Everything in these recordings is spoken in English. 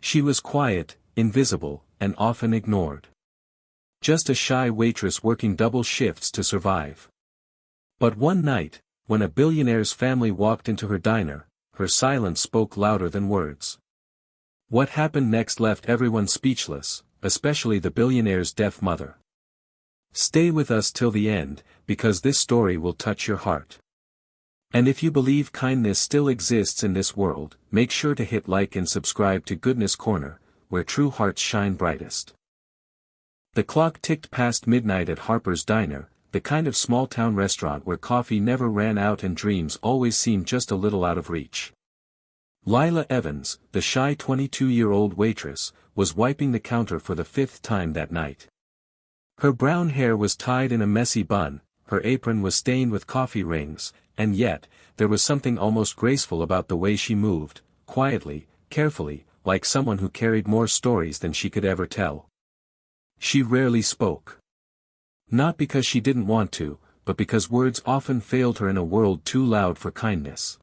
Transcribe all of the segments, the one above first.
She was quiet, invisible, and often ignored. Just a shy waitress working double shifts to survive. But one night, when a billionaire's family walked into her diner, her silence spoke louder than words. What happened next left everyone speechless, especially the billionaire's deaf mother. Stay with us till the end, because this story will touch your heart. And if you believe kindness still exists in this world, make sure to hit like and subscribe to Goodness Corner, where true hearts shine brightest. The clock ticked past midnight at Harper's Diner, the kind of small-town restaurant where coffee never ran out and dreams always seemed just a little out of reach. Lila Evans, the shy 22-year-old waitress, was wiping the counter for the 5th time that night. Her brown hair was tied in a messy bun, her apron was stained with coffee rings, and yet, there was something almost graceful about the way she moved, quietly, carefully, like someone who carried more stories than she could ever tell. She rarely spoke. Not because she didn't want to, but because words often failed her in a world too loud for kindness.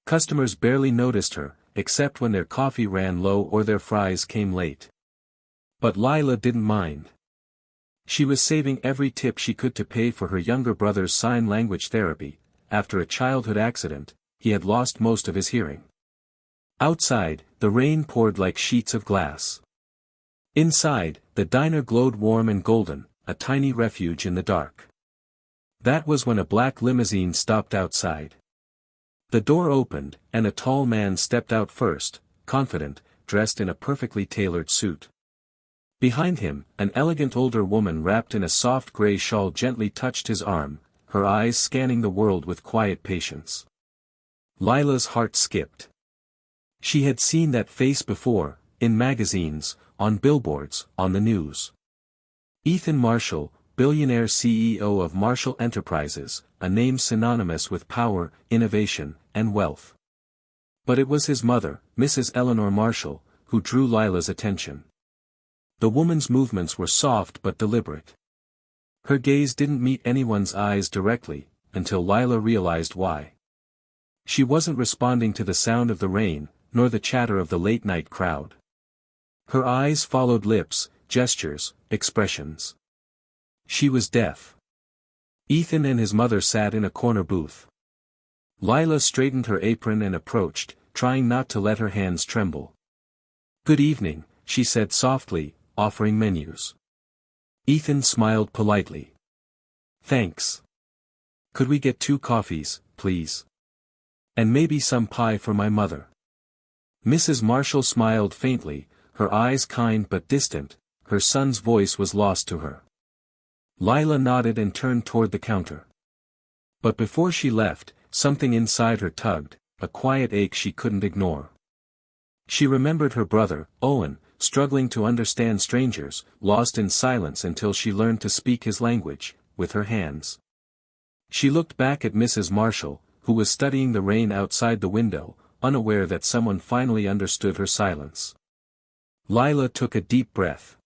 Customers barely noticed her, except when their coffee ran low or their fries came late. But Lila didn't mind. She was saving every tip she could to pay for her younger brother's sign language therapy. After a childhood accident, he had lost most of his hearing. Outside, the rain poured like sheets of glass. Inside, the diner glowed warm and golden, a tiny refuge in the dark. That was when a black limousine stopped outside. The door opened, and a tall man stepped out first, confident, dressed in a perfectly tailored suit. Behind him, an elegant older woman wrapped in a soft gray shawl gently touched his arm, her eyes scanning the world with quiet patience. Lila's heart skipped. She had seen that face before, in magazines, on billboards, on the news. Ethan Marshall, billionaire CEO of Marshall Enterprises, a name synonymous with power, innovation, and wealth. But it was his mother, Mrs. Eleanor Marshall, who drew Lila's attention. The woman's movements were soft but deliberate. Her gaze didn't meet anyone's eyes directly, until Lila realized why. She wasn't responding to the sound of the rain, nor the chatter of the late-night crowd. Her eyes followed lips, gestures, expressions. She was deaf. Ethan and his mother sat in a corner booth. Lila straightened her apron and approached, trying not to let her hands tremble. "Good evening," she said softly, offering menus. Ethan smiled politely. "Thanks. Could we get 2 coffees, please? And maybe some pie for my mother." Mrs. Marshall smiled faintly, her eyes kind but distant. Her son's voice was lost to her. Lila nodded and turned toward the counter. But before she left, something inside her tugged, a quiet ache she couldn't ignore. She remembered her brother, Owen, struggling to understand strangers, lost in silence until she learned to speak his language, with her hands. She looked back at Mrs. Marshall, who was studying the rain outside the window, unaware that someone finally understood her silence. Lila took a deep breath.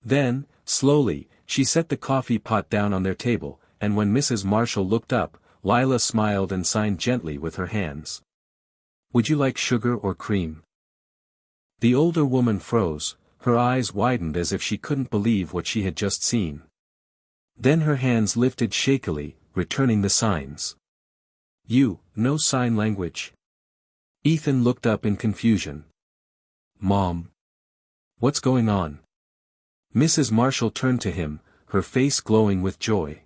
Then, slowly, she set the coffee pot down on their table, and when Mrs. Marshall looked up, Lila smiled and signed gently with her hands. "Would you like sugar or cream?" The older woman froze, her eyes widened as if she couldn't believe what she had just seen. Then her hands lifted shakily, returning the signs. "You, no sign language?" Ethan looked up in confusion. "Mom. What's going on?" Mrs. Marshall turned to him, her face glowing with joy.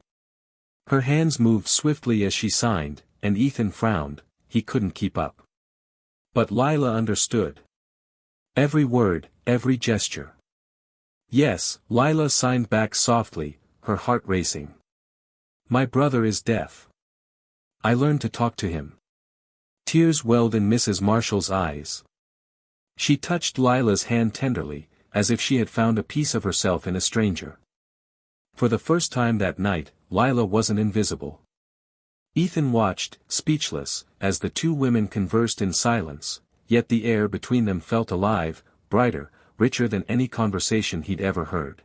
Her hands moved swiftly as she signed, and Ethan frowned, he couldn't keep up. But Lila understood. Every word, every gesture. "Yes," Lila signed back softly, her heart racing. "My brother is deaf. I learned to talk to him." Tears welled in Mrs. Marshall's eyes. She touched Lila's hand tenderly, as if she had found a piece of herself in a stranger. For the first time that night, Lila wasn't invisible. Ethan watched, speechless, as the 2 women conversed in silence, yet the air between them felt alive, brighter, richer than any conversation he'd ever heard.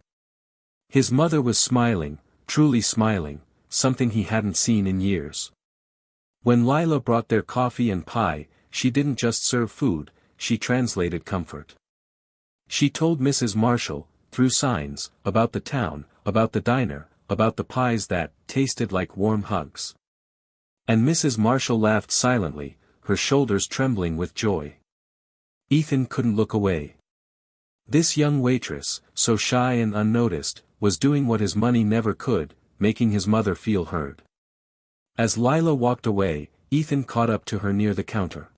His mother was smiling, truly smiling, something he hadn't seen in years. When Lila brought their coffee and pie, she didn't just serve food, she translated comfort. She told Mrs. Marshall, through signs, about the town, about the diner, about the pies that tasted like warm hugs. And Mrs. Marshall laughed silently, her shoulders trembling with joy. Ethan couldn't look away. This young waitress, so shy and unnoticed, was doing what his money never could, making his mother feel heard. As Lila walked away, Ethan caught up to her near the counter.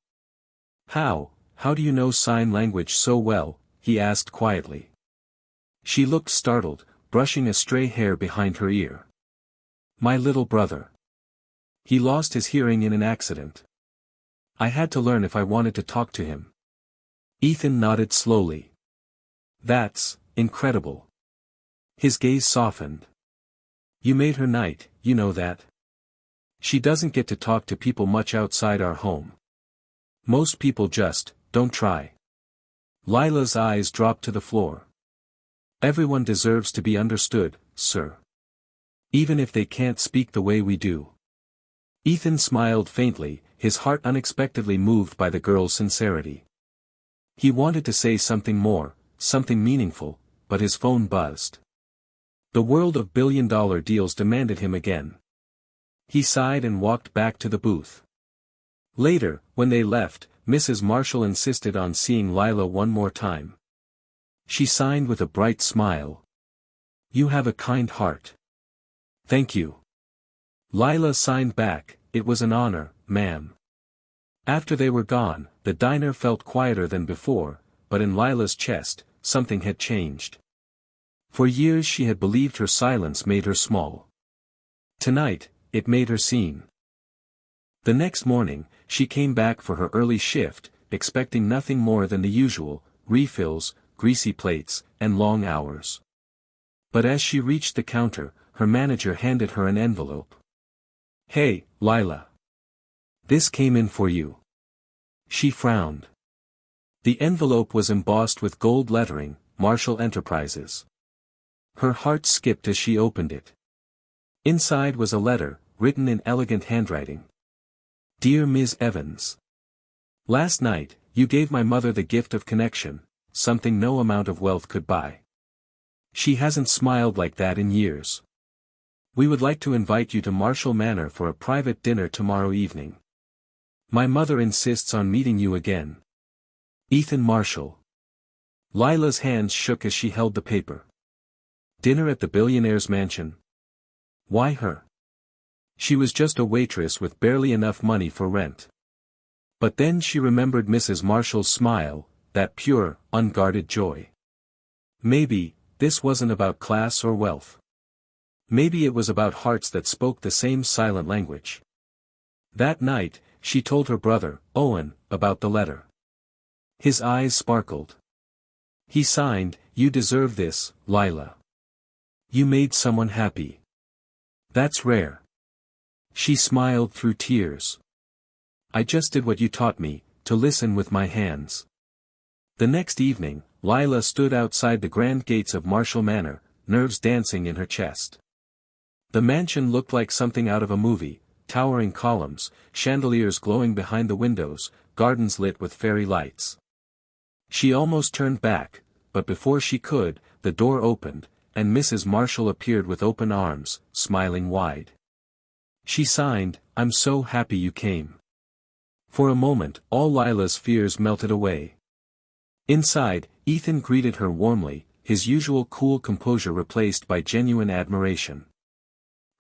How do you know sign language so well?" he asked quietly. She looked startled, brushing a stray hair behind her ear. "My little brother. He lost his hearing in an accident. I had to learn if I wanted to talk to him." Ethan nodded slowly. "That's incredible." His gaze softened. "You made her night, you know that? She doesn't get to talk to people much outside our home. Most people just don't try." Lila's eyes dropped to the floor. "Everyone deserves to be understood, sir. Even if they can't speak the way we do." Ethan smiled faintly, his heart unexpectedly moved by the girl's sincerity. He wanted to say something more, something meaningful, but his phone buzzed. The world of billion-dollar deals demanded him again. He sighed and walked back to the booth. Later, when they left, Mrs. Marshall insisted on seeing Lila one more time. She signed with a bright smile. "You have a kind heart." "Thank you." Lila signed back, "It was an honor, ma'am." After they were gone, the diner felt quieter than before, but in Lila's chest, something had changed. For years she had believed her silence made her small. Tonight, it made her seen. The next morning, she came back for her early shift, expecting nothing more than the usual, refills, greasy plates, and long hours. But as she reached the counter, her manager handed her an envelope. "Hey, Lila. This came in for you." She frowned. The envelope was embossed with gold lettering, Marshall Enterprises. Her heart skipped as she opened it. Inside was a letter, written in elegant handwriting. "Dear Ms. Evans. Last night, you gave my mother the gift of connection, something no amount of wealth could buy. She hasn't smiled like that in years. We would like to invite you to Marshall Manor for a private dinner tomorrow evening. My mother insists on meeting you again. Ethan Marshall." Lila's hands shook as she held the paper. Dinner at the billionaire's mansion? Why her? She was just a waitress with barely enough money for rent. But then she remembered Mrs. Marshall's smile, that pure, unguarded joy. Maybe, this wasn't about class or wealth. Maybe it was about hearts that spoke the same silent language. That night, she told her brother, Owen, about the letter. His eyes sparkled. He signed, "You deserve this, Lila. You made someone happy. That's rare." She smiled through tears. "I just did what you taught me, to listen with my hands." The next evening, Lila stood outside the grand gates of Marshall Manor, nerves dancing in her chest. The mansion looked like something out of a movie, towering columns, chandeliers glowing behind the windows, gardens lit with fairy lights. She almost turned back, but before she could, the door opened, and Mrs. Marshall appeared with open arms, smiling wide. She signed, "I'm so happy you came." For a moment, all Lila's fears melted away. Inside, Ethan greeted her warmly, his usual cool composure replaced by genuine admiration.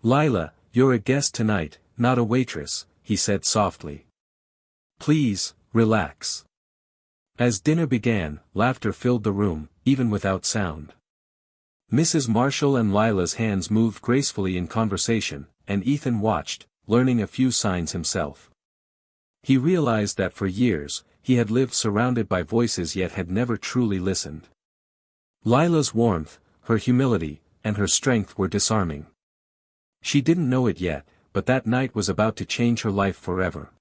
"Lila, you're a guest tonight, not a waitress," he said softly. "Please, relax." As dinner began, laughter filled the room, even without sound. Mrs. Marshall and Lila's hands moved gracefully in conversation, and Ethan watched, learning a few signs himself. He realized that for years, he had lived surrounded by voices yet had never truly listened. Lila's warmth, her humility, and her strength were disarming. She didn't know it yet, but that night was about to change her life forever.